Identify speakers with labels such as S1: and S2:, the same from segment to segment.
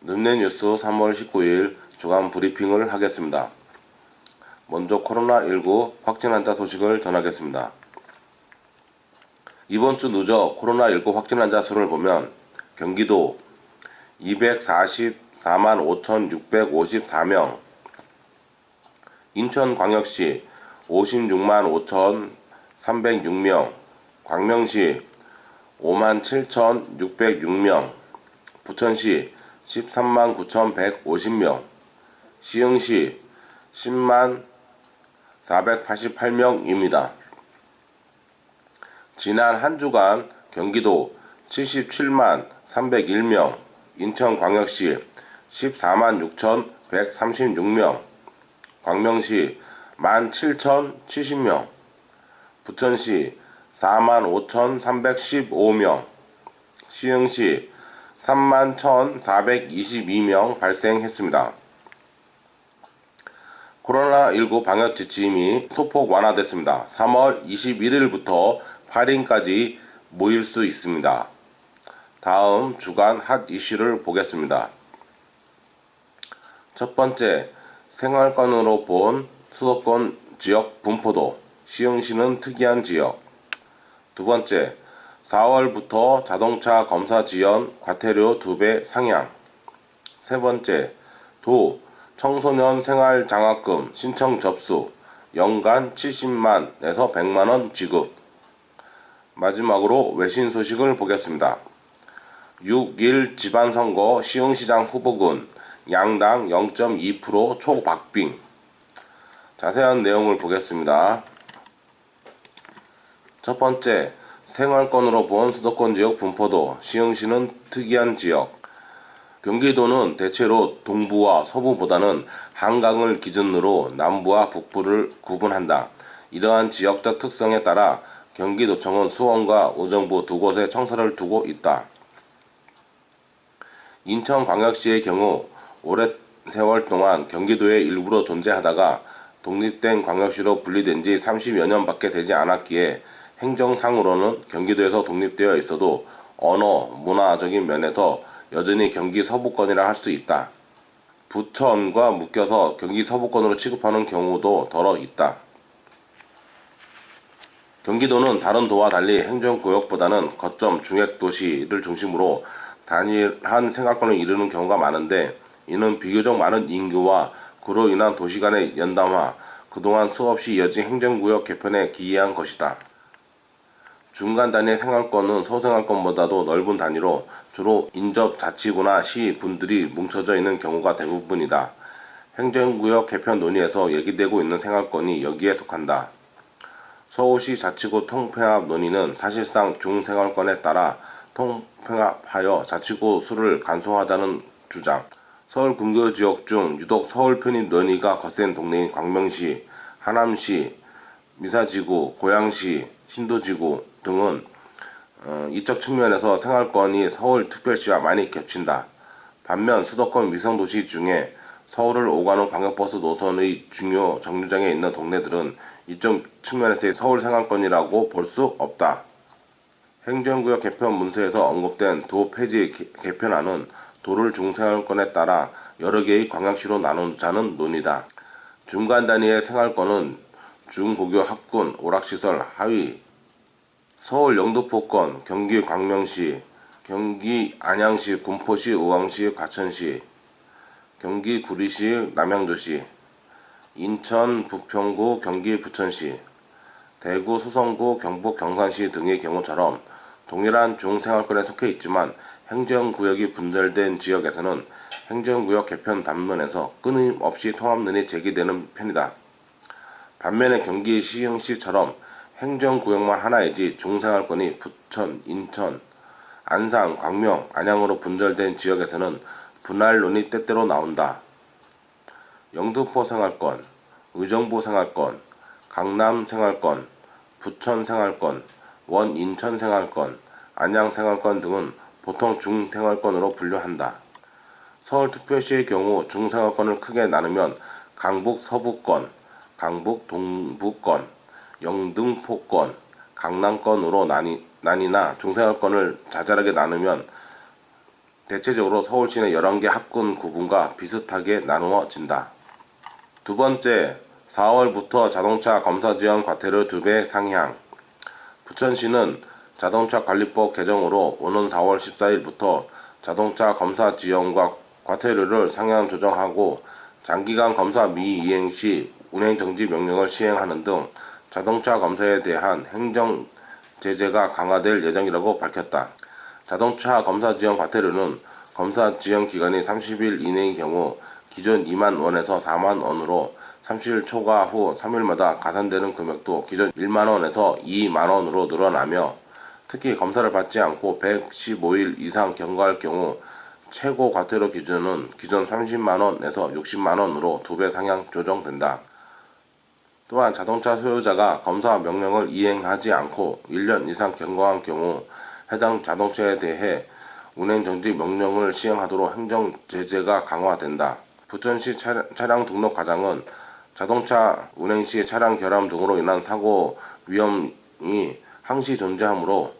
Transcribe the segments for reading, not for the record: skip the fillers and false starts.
S1: 늠내뉴스 3월 19일 주간 브리핑을 하겠습니다. 먼저 코로나19 확진 환자 소식을 전하겠습니다. 이번 주 누적 코로나19 확진 환자 수를 보면 경기도 244만 5,654명, 인천광역시 56만 5,306명, 광명시 5만 7,606명, 부천시 13만 9,150명, 시흥시 10만 488명입니다. 지난 한 주간 경기도 77만 301명, 인천광역시 14만 6,136명, 광명시 17,070명, 부천시 4만 5,315명, 시흥시 3만 1,422명 발생했습니다. 코로나19 방역 지침이 소폭 완화됐습니다. 3월 21일부터 8일까지 모일 수 있습니다. 다음 주간 핫 이슈를 보겠습니다. 첫 번째, 생활권으로 본 수도권 지역 분포도, 시흥시는 특이한 지역. 두 번째, 4월부터 자동차 검사 지연 과태료 2배 상향. 세 번째, 도 청소년 생활장학금 신청 접수 연간 70만에서 100만원 지급. 마지막으로 외신 소식을 보겠습니다. 6일 지방선거 시흥시장 후보군 양당 0.2% 초박빙. 자세한 내용을 보겠습니다. 첫 번째, 생활권으로 본 수도권 지역 분포도, 시흥시는 특이한 지역. 경기도는 대체로 동부와 서부보다는 한강을 기준으로 남부와 북부를 구분한다. 이러한 지역적 특성에 따라 경기도청은 수원과 의정부 두 곳에 청사를 두고 있다. 인천광역시의 경우 오랜 세월 동안 경기도의 일부로 존재하다가 독립된 광역시로 분리된 지 30여 년밖에 되지 않았기에 행정상으로는 경기도에서 독립되어 있어도 언어, 문화적인 면에서 여전히 경기 서부권이라 할 수 있다. 부천과 묶여서 경기 서부권으로 취급하는 경우도 더러 있다. 경기도는 다른 도와 달리 행정구역보다는 거점 중핵도시를 중심으로 단일한 생활권을 이루는 경우가 많은데, 이는 비교적 많은 인구와 그로 인한 도시 간의 연담화, 그동안 수없이 이어진 행정구역 개편에 기여한 것이다. 중간 단위의 생활권은 소생활권보다도 넓은 단위로 주로 인접자치구나 시, 군들이 뭉쳐져 있는 경우가 대부분이다. 행정구역 개편 논의에서 얘기되고 있는 생활권이 여기에 속한다. 서울시 자치구 통폐합 논의는 사실상 중생활권에 따라 통폐합하여 자치구 수를 간소화하자는 주장. 서울 근교 지역 중 유독 서울 편입 논의가 거센 동네인 광명시, 하남시, 미사지구, 고양시, 신도지구 등은 이쪽 측면에서 생활권이 서울특별시와 많이 겹친다. 반면 수도권 위성도시 중에 서울을 오가는 광역버스 노선의 중요 정류장에 있는 동네들은 이쪽 측면에서의 서울 생활권이라고 볼 수 없다. 행정구역 개편 문서에서 언급된 도 폐지 개편안은 도를 중생활권에 따라 여러 개의 광역시로 나누자는 논의다. 중간 단위의 생활권은 중고교 학군, 오락시설, 하위, 서울 영등포권, 경기 광명시, 경기 안양시, 군포시, 의왕시, 과천시, 경기 구리시, 남양주시, 인천 부평구, 경기 부천시, 대구 수성구, 경북 경산시 등의 경우처럼 동일한 중생활권에 속해 있지만 행정구역이 분절된 지역에서는 행정구역 개편 담론에서 끊임없이 통합론이 제기되는 편이다. 반면에 경기 시흥시처럼 행정구역만 하나이지 중생활권이 부천, 인천, 안산, 광명, 안양으로 분절된 지역에서는 분할론이 때때로 나온다. 영등포 생활권, 의정부 생활권, 강남 생활권, 부천 생활권, 원 인천 생활권, 안양 생활권 등은 보통 중생활권으로 분류한다. 서울특별시의 경우 중생활권을 크게 나누면 강북 서부권, 강북 동부권, 영등포권, 강남권으로 나뉘나 중생활권을 자잘하게 나누면 대체적으로 서울시내 11개 합군 구분과 비슷하게 나누어진다. 두 번째, 4월부터 자동차 검사 지원 과태료 2배 상향. 부천시는 자동차 관리법 개정으로 오는 4월 14일부터 자동차 검사 지원과 과태료를 상향 조정하고 장기간 검사 미이행 시 운행 정지 명령을 시행하는 등 자동차 검사에 대한 행정 제재가 강화될 예정이라고 밝혔다. 자동차 검사 지원 과태료는 검사 지원 기간이 30일 이내인 경우 기존 2만 원에서 4만 원으로 30일 초과 후 3일마다 가산되는 금액도 기존 1만 원에서 2만 원으로 늘어나며 특히 검사를 받지 않고 115일 이상 경과할 경우 최고 과태료 기준은 기존 30만 원에서 60만 원으로 2배 상향 조정된다. 또한 자동차 소유자가 검사 명령을 이행하지 않고 1년 이상 경과한 경우 해당 자동차에 대해 운행정지 명령을 시행하도록 행정 제재가 강화된다. 부천시 차량 등록 과장은 자동차 운행 시 차량 결함 등으로 인한 사고 위험이 항시 존재하므로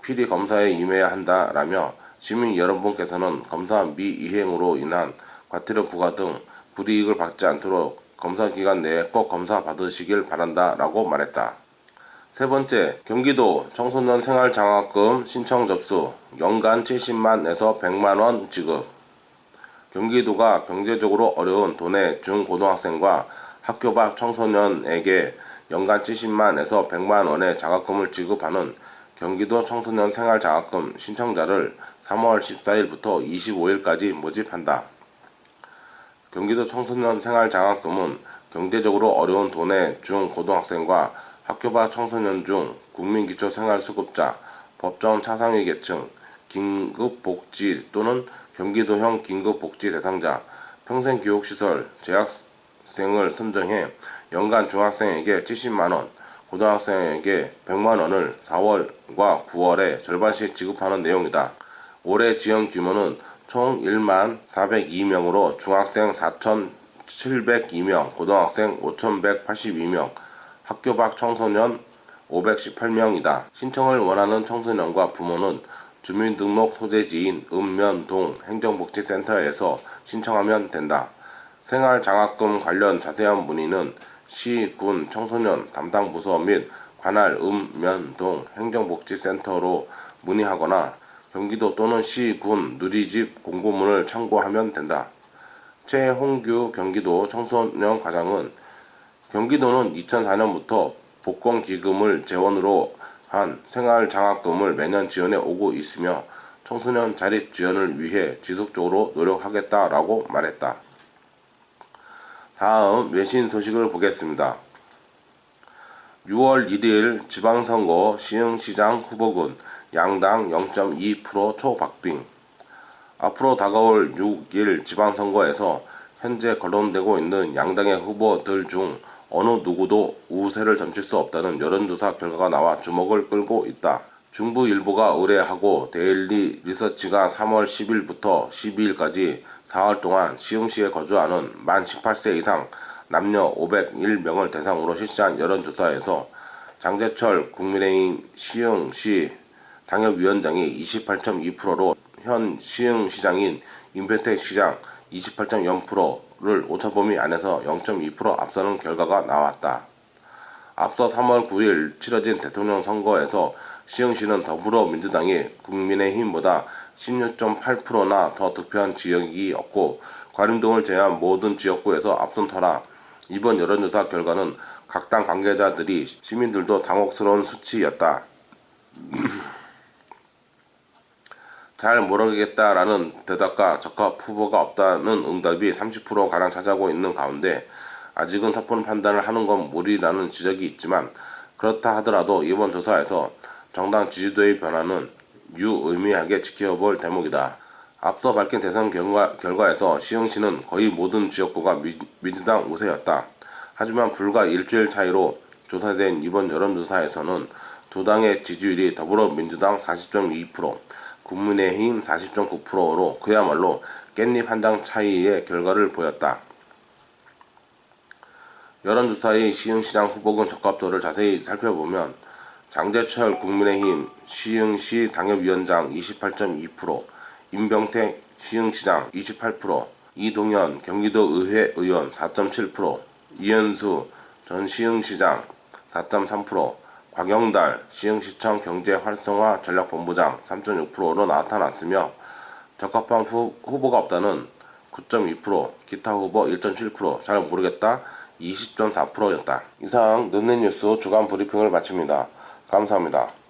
S1: 필히 검사에 임해야 한다라며 시민 여러분께서는 검사 미이행으로 인한 과태료 부과 등 불이익을 받지 않도록 검사 기간 내에 꼭 검사 받으시길 바란다라고 말했다. 세 번째, 경기도 청소년 생활장학금 신청 접수 연간 70만에서 100만원 지급. 경기도가 경제적으로 어려운 도내 중고등학생과 학교 밖 청소년에게 연간 70만에서 100만원의 장학금을 지급하는 경기도 청소년 생활장학금 신청자를 3월 14일부터 25일까지 모집한다. 경기도 청소년 생활장학금은 경제적으로 어려운 도내 중고등학생과 학교 밖 청소년 중 국민기초생활수급자, 법정 차상위 계층, 긴급복지 또는 경기도형 긴급복지 대상자, 평생교육시설 재학생을 선정해 연간 중학생에게 70만원, 고등학생에게 100만원을 4월과 9월에 절반씩 지급하는 내용이다. 올해 지원 규모는 총 1만 402명으로 중학생 4,702명, 고등학생 5,182명, 학교 밖 청소년 518명이다. 신청을 원하는 청소년과 부모는 주민등록 소재지인 읍면동 행정복지센터에서 신청하면 된다. 생활장학금 관련 자세한 문의는 시, 군, 청소년 담당 부서 및 관할 읍면동 행정복지센터로 문의하거나 경기도 또는 시, 군 누리집 공고문을 참고하면 된다. 최홍규 경기도 청소년 과장은 경기도는 2004년부터 복권기금을 재원으로 한 생활장학금을 매년 지원해 오고 있으며 청소년 자립 지원을 위해 지속적으로 노력하겠다라고 말했다. 다음 외신 소식을 보겠습니다. 6월 1일 지방선거 시흥시장 후보군 양당 0.2% 초박빙. 앞으로 다가올 6일 지방선거에서 현재 거론되고 있는 양당의 후보들 중 어느 누구도 우세를 점칠 수 없다는 여론조사 결과가 나와 주목을 끌고 있다. 중부일보가 의뢰하고 데일리 리서치가 3월 10일부터 12일까지 4월 동안 시흥시에 거주하는 만 18세 이상 남녀 501명을 대상으로 실시한 여론조사에서 장제철 국민의힘 시흥시 당협위원장이 28.2%로 현 시흥시장인 임표택 시장 28.0%를 오차범위 안에서 0.2% 앞서는 결과가 나왔다. 앞서 3월 9일 치러진 대통령 선거에서 시흥시는 더불어민주당이 국민의힘보다 16.8%나 더 득표한 지역이었고 과림동을 제외한 모든 지역구에서 앞선 터라 이번 여론조사 결과는 각 당 관계자들이 시민들도 당혹스러운 수치였다. 잘 모르겠다라는 대답과 적합 후보가 없다는 응답이 30%가량 차지하고 있는 가운데 아직은 섣부른 판단을 하는 건 무리라는 지적이 있지만 그렇다 하더라도 이번 조사에서 정당 지지도의 변화는 유의미하게 지켜볼 대목이다. 앞서 밝힌 대선 결과에서 시흥시는 거의 모든 지역구가 민주당 우세였다. 하지만 불과 일주일 차이로 조사된 이번 여론조사에서는 두 당의 지지율이 더불어민주당 40.2%, 국민의힘 40.9%로 그야말로 깻잎 한 장 차이의 결과를 보였다. 여론조사의 시흥시장 후보군 적합도를 자세히 살펴보면 장제철 국민의힘 시흥시 당협위원장 28.2%, 임병택 시흥시장 28%, 이동현 경기도의회 의원 4.7%, 이현수 전 시흥시장 4.3%, 곽영달 시흥시청 경제활성화 전략본부장 3.6%로 나타났으며 적합한 후보가 없다는 9.2%, 기타 후보 1.7%, 잘 모르겠다 20.4%였다. 이상 늦는 뉴스 주간 브리핑을 마칩니다. 감사합니다.